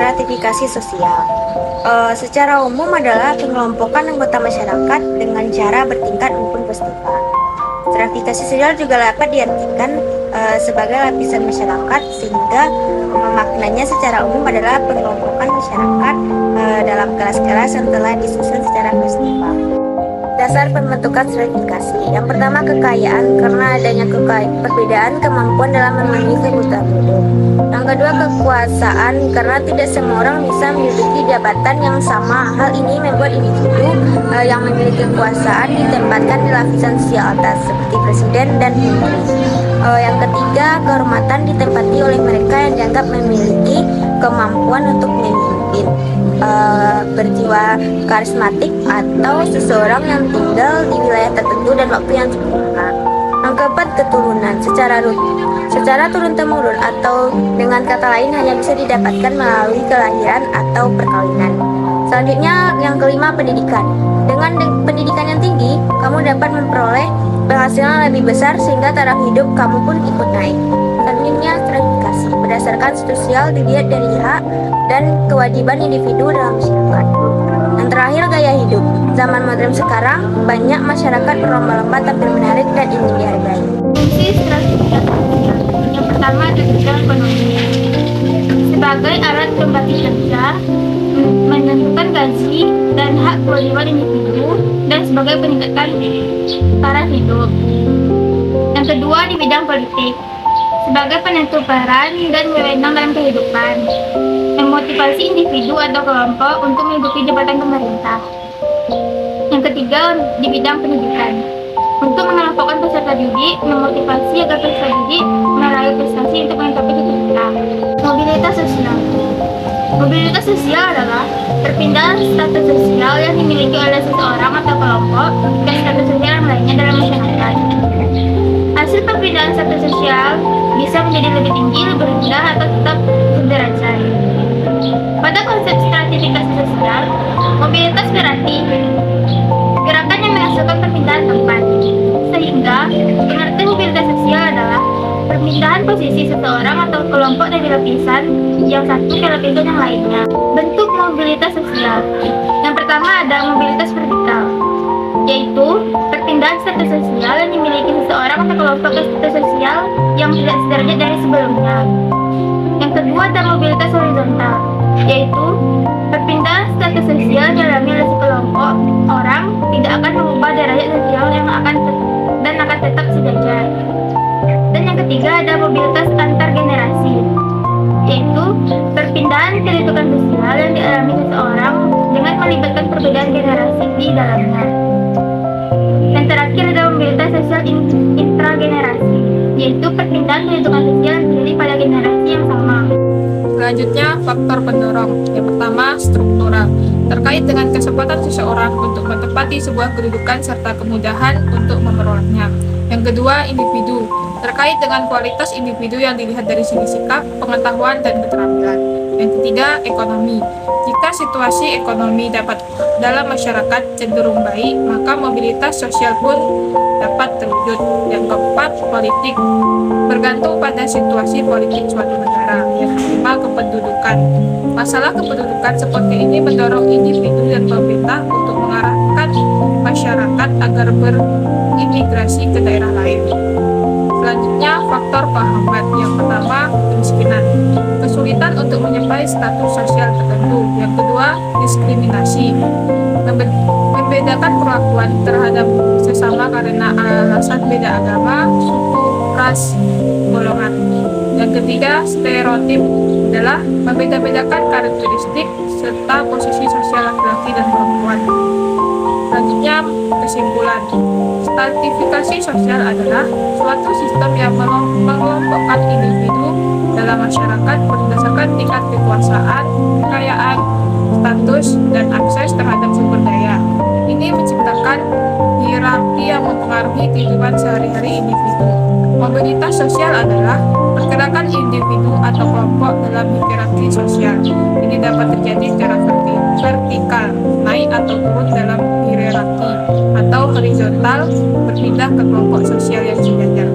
Stratifikasi sosial secara umum adalah pengelompokan anggota masyarakat dengan cara bertingkat maupun festival. Stratifikasi sosial juga dapat diartikan sebagai lapisan masyarakat, sehingga maknanya secara umum adalah pengelompokan masyarakat dalam kelas-kelas yang telah disusun secara festival. Dasar pembentukan stratifikasi. Yang pertama, kekayaan, karena adanya perbedaan kemampuan dalam memenuhi kebutuhan hidup. Yang kedua, kekuasaan, karena tidak semua orang bisa menduduki jabatan yang sama. Hal ini membuat individu yang memiliki kekuasaan ditempatkan di lapisan sosial atas, seperti presiden dan menteri. Yang ketiga, kehormatan ditempati oleh mereka yang dianggap memiliki kemampuan untuk memimpin, berjiwa karismatik, atau seseorang yang tinggal di wilayah tertentu dan waktu yang sempurna. Yang keempat, keturunan secara turun-temurun, atau dengan kata lain hanya bisa didapatkan melalui kelahiran atau perkawinan. Selanjutnya, yang kelima, pendidikan. Dengan pendidikan yang tinggi, kamu dapat memperoleh penghasilan lebih besar sehingga taraf hidup kamu pun ikut naik. Selanjutnya, stratifikasi. Berdasarkan sosial dilihat dari hak dan kewajiban individu dalam masyarakat. Yang terakhir, gaya hidup. Zaman modern sekarang, banyak masyarakat berlomba-lomba tampil menarik dan ingin dihargai. Fungsi stratifikasi sosial. Yang pertama, ada bidang ekonomi. Sebagai alat pembagi kerja, menentukan gaji dan hak kewajiban individu, dan sebagai peningkatan taraf hidup. Yang kedua, di bidang politik. Sebagai penentu peran dan wewenang dalam kehidupan, memotivasi individu atau kelompok untuk menduduki jabatan pemerintah. Yang ketiga, di bidang pendidikan. Untuk mengelompokkan peserta didik, memotivasi agar peserta didik meraih prestasi untuk mencapai cita-cita. Mobilitas sosial. Mobilitas sosial adalah perpindahan status sosial yang dimiliki oleh seseorang atau kelompok ke status sosial yang lainnya dalam masyarakat. Hasil perpindahan status sosial bisa menjadi lebih tinggi, lebih rendah, atau tetap sederajat. Pada konsep stratifikasi sosial, mobilitas berarti gerakan yang menghasilkan perpindahan tempat, sehingga pengertian mobilitas sosial adalah perpindahan posisi seseorang atau kelompok dari lapisan yang satu ke lapisan yang lainnya. Bentuk mobilitas sosial. Yang pertama, ada mobilitas vertikal, yaitu perpindahan status sosial yang dimiliki seseorang atau kelompok ke status sosial yang tidak sederajat dari sebelumnya. Yang kedua, ada mobilitas horizontal, yaitu perpindahan status sosial yang dialami oleh sekelompok orang tidak akan mengubah derajat sosial yang akan tetap sejajar. Dan yang ketiga, ada mobilitas antar generasi, yaitu perpindahan kedudukan sosial yang dialami seseorang dengan melibatkan perbedaan generasi di dalamnya. Dan terakhir, ada mobilitas sosial intragenerasi, yaitu perpindahan kedudukan sosial yang terjadi pada generasi yang sama. Selanjutnya, faktor pendorong. Yang pertama, struktural, terkait dengan kesempatan seseorang untuk menempati sebuah kedudukan serta kemudahan untuk memperolehnya. Yang kedua, individu, terkait dengan kualitas individu yang dilihat dari segi sikap, pengetahuan, dan keterampilan. Yang ketiga, ekonomi. Jika situasi ekonomi dalam masyarakat cenderung baik, maka mobilitas sosial pun dapat terwujud. Yang keempat, politik, bergantung pada situasi politik suatu negara. Yang kelima, kependudukan. Masalah kependudukan seperti ini mendorong individu dan pemerintah untuk mengarahkan masyarakat agar berimigrasi ke daerah lain. Selanjutnya, faktor penghambat. Yang pertama, kemiskinan, kesulitan untuk mencapai status sosial tertentu. Yang kedua, diskriminasi, membedakan perlakuan terhadap sesama karena alasan beda agama, suku, ras, golongan. Yang ketiga, stereotip, adalah membeda-bedakan karakteristik serta posisi sosial laki-laki dan perempuan. Selanjutnya, kesimpulan. Stratifikasi sosial adalah suatu sistem yang mengelompokkan individu dalam masyarakat berdasarkan tingkat kekuasaan, kekayaan, status, dan akses terhadap sumber daya. Ini menciptakan hierarki yang mempengaruhi kehidupan sehari-hari individu. Mobilitas sosial adalah pergerakan individu atau kelompok dalam hierarki sosial. Ini dapat terjadi secara vertikal, naik atau turun dalam hierarki, atau horizontal, berpindah ke kelompok sosial yang sejajar.